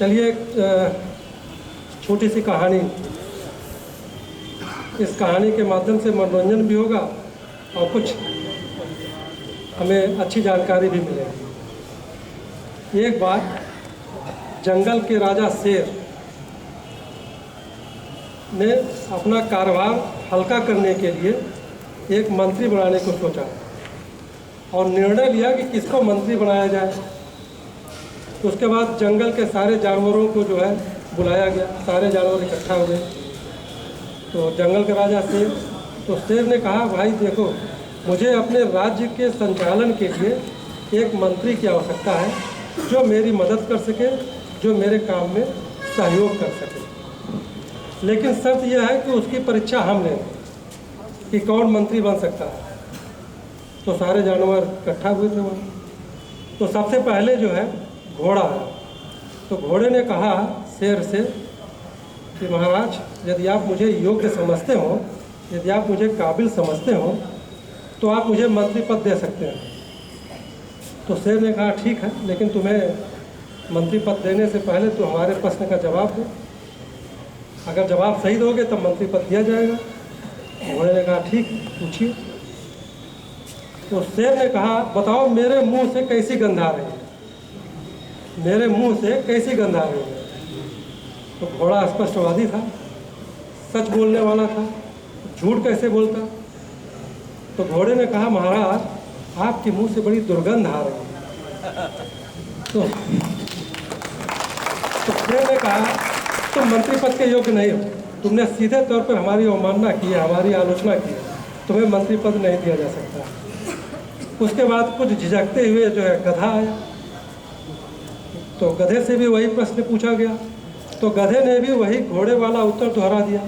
चलिए एक छोटी सी कहानी, इस कहानी के माध्यम से मनोरंजन भी होगा और कुछ हमें अच्छी जानकारी भी मिलेगी। एक बार जंगल के राजा शेर ने अपना कारोबार हल्का करने के लिए एक मंत्री बनाने को सोचा और निर्णय लिया कि किसको मंत्री बनाया जाए। तो उसके बाद जंगल के सारे जानवरों को जो है बुलाया गया, सारे जानवर इकट्ठा हुए। तो जंगल का राजा शेर, तो शेर ने कहा, भाई देखो, मुझे अपने राज्य के संचालन के लिए एक मंत्री की आवश्यकता है जो मेरी मदद कर सके, जो मेरे काम में सहयोग कर सके। लेकिन शर्त यह है कि उसकी परीक्षा हम लें कि कौन मंत्री बन सकता है। तो सारे जानवर इकट्ठा हुए थे वहाँ। तो सबसे पहले जो है घोड़ा है। तो घोड़े ने कहा शेर से कि महाराज, यदि आप मुझे योग्य समझते हो, यदि आप मुझे काबिल समझते हो, तो आप मुझे मंत्री पद दे सकते हैं। तो शेर ने कहा ठीक है, लेकिन तुम्हें मंत्री पद देने से पहले तो हमारे प्रश्न का जवाब दो। अगर जवाब सही दोगे तब मंत्री पद दिया जाएगा। घोड़े ने कहा ठीक है, पूछिए। तो शेर ने कहा, बताओ मेरे मुंह से कैसी गंध आ रही है, मेरे मुंह से कैसी गंध आ रही है। तो घोड़ा स्पष्टवादी था, सच बोलने वाला था, झूठ कैसे बोलता। तो घोड़े ने कहा, महाराज आपके मुंह से बड़ी दुर्गंध आ रही है। तो शेर ने कहा, तुम मंत्री पद के योग्य नहीं हो, तुमने सीधे तौर पर हमारी अवमानना की है, हमारी आलोचना की है, तुम्हें मंत्री पद नहीं दिया जा सकता। उसके बाद कुछ झिझकते हुए जो है गधा आया। तो गधे से भी वही प्रश्न पूछा गया। तो गधे ने भी वही घोड़े वाला उत्तर दोहरा दिया।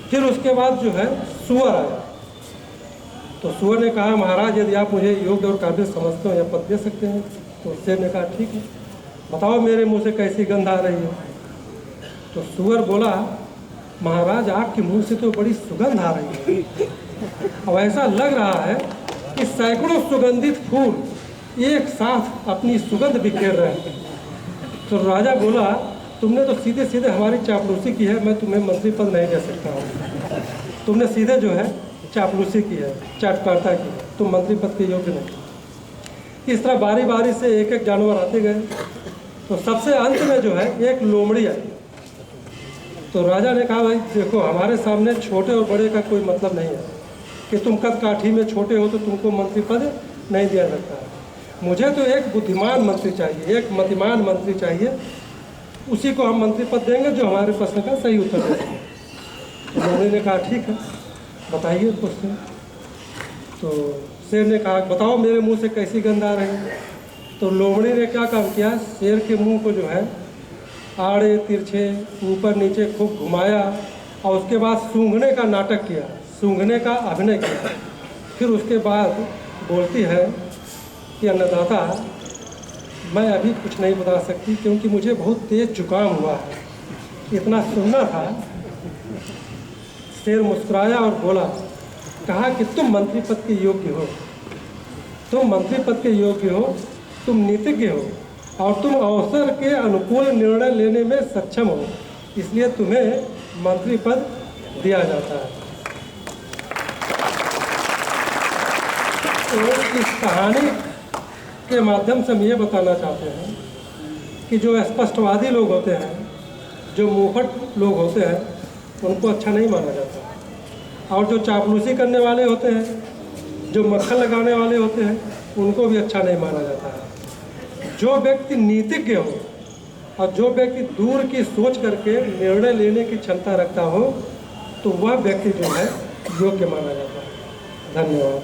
फिर उसके बाद जो है सूअर आया। तो सूअर ने कहा, महाराज यदि आप मुझे योग्य और काबिल समझते हो या पद दे सकते हैं। तो शेर ने कहा ठीक है, बताओ मेरे मुंह से कैसी गंध आ रही है। तो सूअर बोला, महाराज आपके मुंह से तो बड़ी सुगंध आ रही है। अब ऐसा लग रहा है कि सैकड़ों सुगंधित फूल एक साथ अपनी सुगंध बिखेर रहे हैं। तो राजा बोला, तुमने तो सीधे सीधे हमारी चापलूसी की है, मैं तुम्हें मंत्री पद नहीं दे सकता हूँ। तुमने सीधे जो है चापलूसी की है, चाटकारिता की है, तुम मंत्री पद के योग्य नहीं। इस तरह बारी बारी से एक एक जानवर आते गए। तो सबसे अंत में जो है एक लोमड़ी आई। तो राजा ने कहा, भाई देखो, हमारे सामने छोटे और बड़े का कोई मतलब नहीं है कि तुम कद काठी में छोटे हो तो तुमको मंत्री पद नहीं दिया जाता है। मुझे तो एक बुद्धिमान मंत्री चाहिए, एक मतिमान मंत्री चाहिए, उसी को हम मंत्री पद देंगे जो हमारे प्रश्न का सही उत्तर दे सके। तो लोमड़ी ने कहा ठीक है, बताइए क्वेश्चन। तो शेर ने कहा, बताओ मेरे मुंह से कैसी गंध आ रही है। तो लोमड़ी ने क्या काम किया, शेर के मुंह को जो है आड़े तिरछे ऊपर नीचे खूब घुमाया और उसके बाद सूंघने का नाटक किया, सूंघने का अभिनय किया। फिर उसके बाद बोलती है कि अन्नदाता, मैं अभी कुछ नहीं बता सकती क्योंकि मुझे बहुत तेज जुकाम हुआ है, इतना सुनना था। शेर मुस्कुराया और बोला, कहा कि तुम मंत्री पद के योग्य हो, तुम मंत्री पद के योग्य हो, तुम नीतिज्ञ हो और तुम अवसर के अनुकूल निर्णय लेने में सक्षम हो, इसलिए तुम्हें मंत्री पद दिया जाता है। तो इस कहानी के माध्यम से हम ये बताना चाहते हैं कि जो स्पष्टवादी लोग होते हैं, जो मुंहफट लोग होते हैं, उनको अच्छा नहीं माना जाता। और जो चापलूसी करने वाले होते हैं, जो मक्खन लगाने वाले होते हैं, उनको भी अच्छा नहीं माना जाता है। जो व्यक्ति नीतिज्ञ हो और जो व्यक्ति दूर की सोच करके निर्णय लेने की क्षमता रखता हो, तो वह व्यक्ति जो है योग्य माना जाता है। धन्यवाद।